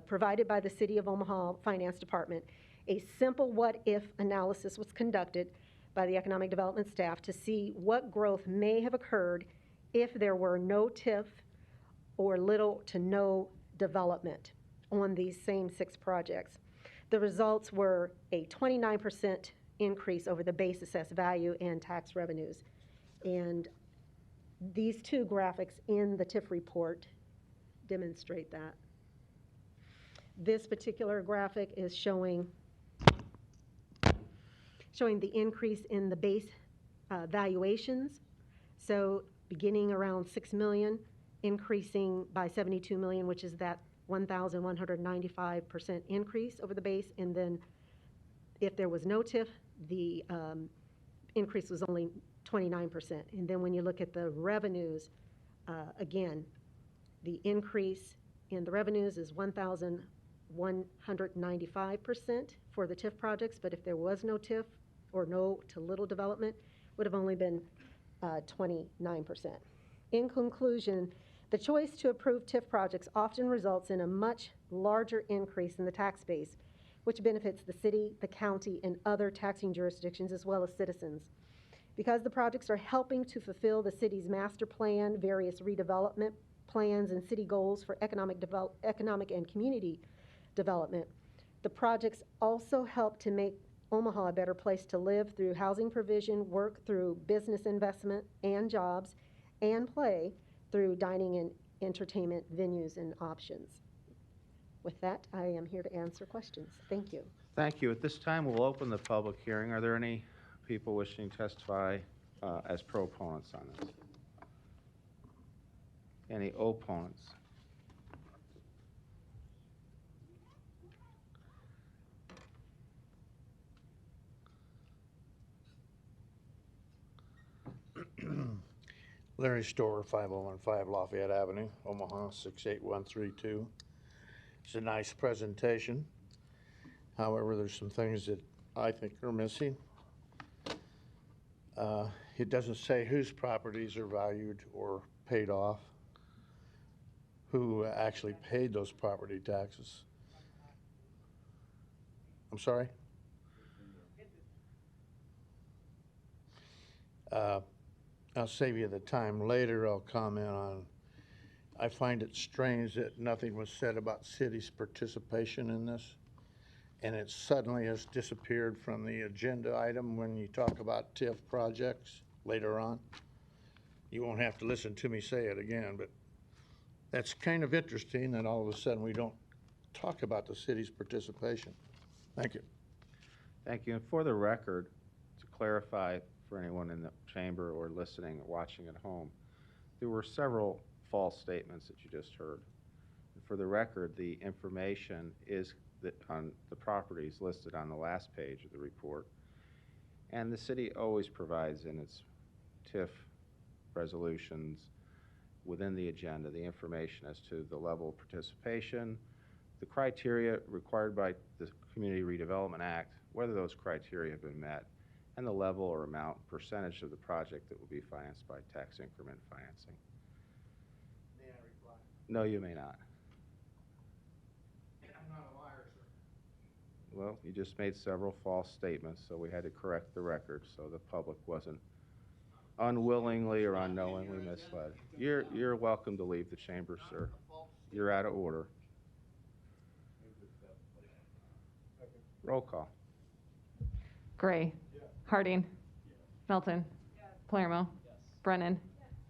provided by the City of Omaha Finance Department, a simple what-if analysis was conducted by the Economic Development staff to see what growth may have occurred if there were no TIF or little to no development on these same 6 projects. The results were a 29% increase over the base assessed value and tax revenues. And These two graphics in the TIF report demonstrate that. This particular graphic is showing the increase in the base valuations. So beginning around 6 million, increasing by 72 million, which is that 1,195% increase over the base. And then if there was no TIF, the increase was only 29%. And then when you look at the revenues, again, the increase in the revenues is 1,195% for the TIF projects, but if there was no TIF or no to little development, would have only been 29%. In conclusion, the choice to approve TIF projects often results in a much larger increase in the tax base, which benefits the city, the county, and other taxing jurisdictions as well as citizens. Because the projects are helping to fulfill the city's master plan, various redevelopment plans, and city goals for economic and community development, the projects also help to make Omaha a better place to live through housing provision, work through business investment and jobs, and play through dining and entertainment venues and options. With that, I am here to answer questions. Thank you. Thank you. At this time, we'll open the public hearing. Are there any people wishing to testify as proponents on this? Any opponents? Larry Storer, 5015 Lafayette Avenue, Omaha, 68132. It's a nice presentation. However, there's some things that I think are missing. It doesn't say whose properties are valued or paid off, who actually paid those property taxes. I'm sorry? I'll save you the time later. I'll comment on, I find it strange that nothing was said about city's participation in this, and it suddenly has disappeared from the agenda item when you talk about TIF projects later on. You won't have to listen to me say it again, but that's kind of interesting that all of a sudden we don't talk about the city's participation. Thank you. Thank you. And for the record, to clarify for anyone in the chamber or listening or watching at home, there were several false statements that you just heard. And for the record, the information is that on the properties listed on the last page of the report. And the city always provides in its TIF resolutions within the agenda the information as to the level of participation, the criteria required by the Community Redevelopment Act, whether those criteria have been met, and the level or amount percentage of the project that will be financed by tax increment financing. May I reply? No, you may not. I'm not a liar, sir. Well, you just made several false statements, so we had to correct the record so the public wasn't unwillingly or unknowingly misled. You're welcome to leave the chamber, sir. You're out of order. Roll call. Gray. Harding. Melton. Palermo. Brennan.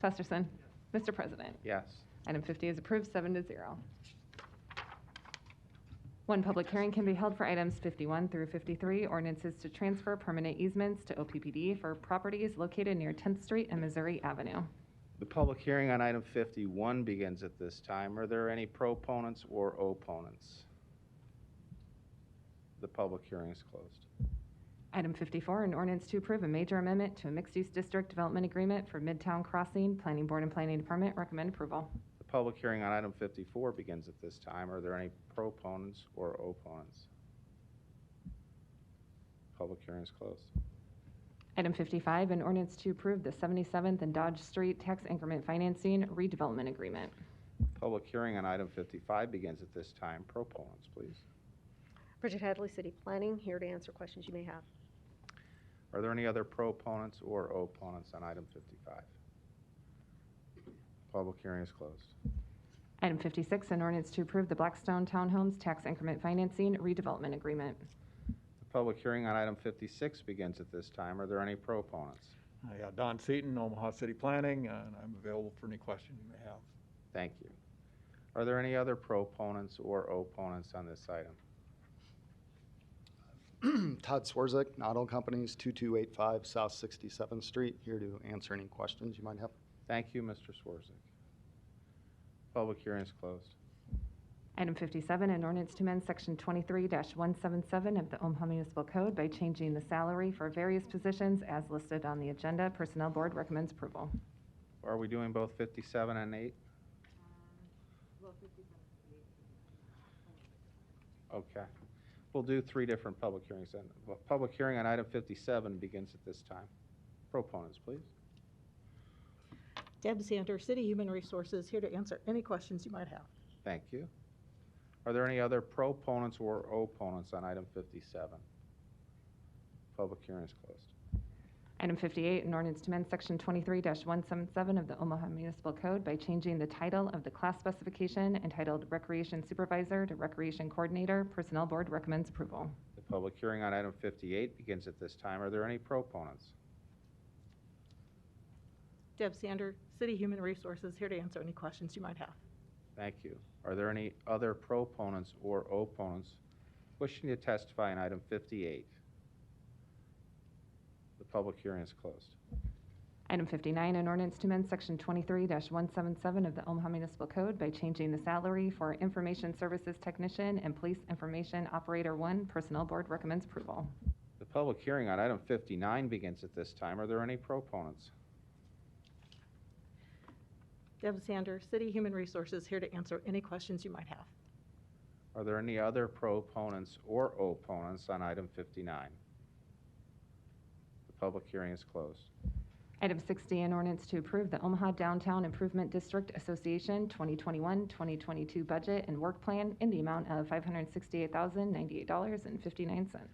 Festerson. Mr. President. Yes. Item 50 is approved, 7-0. One public hearing can be held for items 51 through 53, ordinances to transfer permanent easements to OPPD for properties located near 10th Street and Missouri Avenue. The public hearing on item 51 begins at this time. Are there any proponents or opponents? The public hearing is closed. Item 54, an ordinance to approve a major amendment to a mixed-use district development agreement for Midtown Crossing. Planning Board and Planning Department recommend approval. The public hearing on item 54 begins at this time. Are there any proponents or opponents? Public hearing is closed. Item 55, an ordinance to approve the 77th and Dodge Street tax increment financing redevelopment agreement. Public hearing on item 55 begins at this time. Proponents, please. Bridget Hadley, City Planning, here to answer questions you may have. Are there any other proponents or opponents on item 55? Public hearing is closed. Item 56, an ordinance to approve the Blackstone Townhomes tax increment financing redevelopment agreement. The public hearing on item 56 begins at this time. Are there any proponents? Don Seaton, Omaha City Planning, and I'm available for any questions you may have. Thank you. Are there any other proponents or opponents on this item? Todd Swarzik, Auto Companies, 2285 South 67th Street, here to answer any questions you might have. Thank you, Mr. Swarzik. Public hearing is closed. Item 57, an ordinance to amend Section 23-177 of the Omaha Municipal Code by changing the salary for various positions as listed on the agenda. Personnel Board recommends approval. Are we doing both 57 and 8? Okay. We'll do 3 different public hearings then. Well, public hearing on item 57 begins at this time. Proponents, please. Deb Sander, City Human Resources, here to answer any questions you might have. Thank you. Are there any other proponents or opponents on item 57? Public hearing is closed. Item 58, an ordinance to amend Section 23-177 of the Omaha Municipal Code by changing the title of the class specification entitled Recreation Supervisor to Recreation Coordinator. Personnel Board recommends approval. The public hearing on item 58 begins at this time. Are there any proponents? Deb Sander, City Human Resources, here to answer any questions you might have. Thank you. Are there any other proponents or opponents wishing to testify on item 58? The public hearing is closed. Item 59, an ordinance to amend Section 23-177 of the Omaha Municipal Code by changing the salary for Information Services Technician and Police Information Operator 1. Personnel Board recommends approval. The public hearing on item 59 begins at this time. Are there any proponents? Deb Sander, City Human Resources, here to answer any questions you might have. Are there any other proponents or opponents on item 59? The public hearing is closed. Item 60, an ordinance to approve the Omaha Downtown Improvement District Association 2021-2022 budget and work plan in the amount of $568,098.59.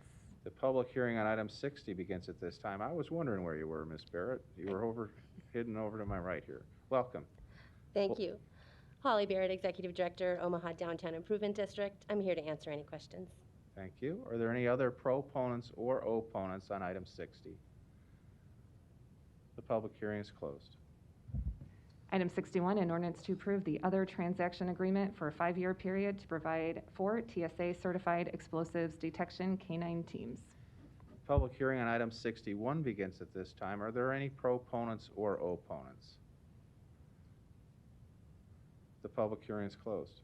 The public hearing on item 60 begins at this time. I was wondering where you were, Ms. Barrett. You were hidden over to my right here. Welcome. Thank you. Holly Barrett, Executive Director, Omaha Downtown Improvement District. I'm here to answer any questions. Thank you. Are there any other proponents or opponents on item 60? The public hearing is closed. Item 61, an ordinance to approve the other transaction agreement for a 5-year period to provide 4 TSA certified explosives detection canine teams. Public hearing on item 61 begins at this time. Are there any proponents or opponents? The public hearing is closed.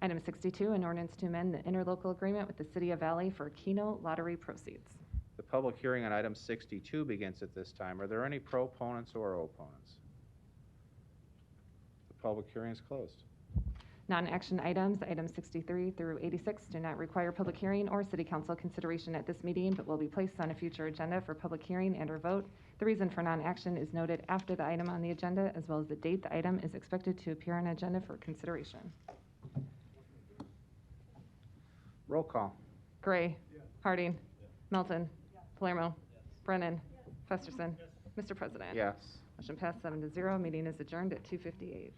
Item 62, an ordinance to amend the interlocal agreement with the City of Valley for Keno lottery proceeds. The public hearing on item 62 begins at this time. Are there any proponents or opponents? The public hearing is closed. Non-action items, items 63 through 86, do not require public hearing or City Council consideration at this meeting, but will be placed on a future agenda for public hearing and/or vote. The reason for non-action is noted after the item on the agenda, as well as the date the item is expected to appear on agenda for consideration. Roll call. Gray. Harding. Melton. Palermo. Brennan. Festerson. Mr. President. Yes. Motion passed 7-0. Meeting is adjourned at 2:58.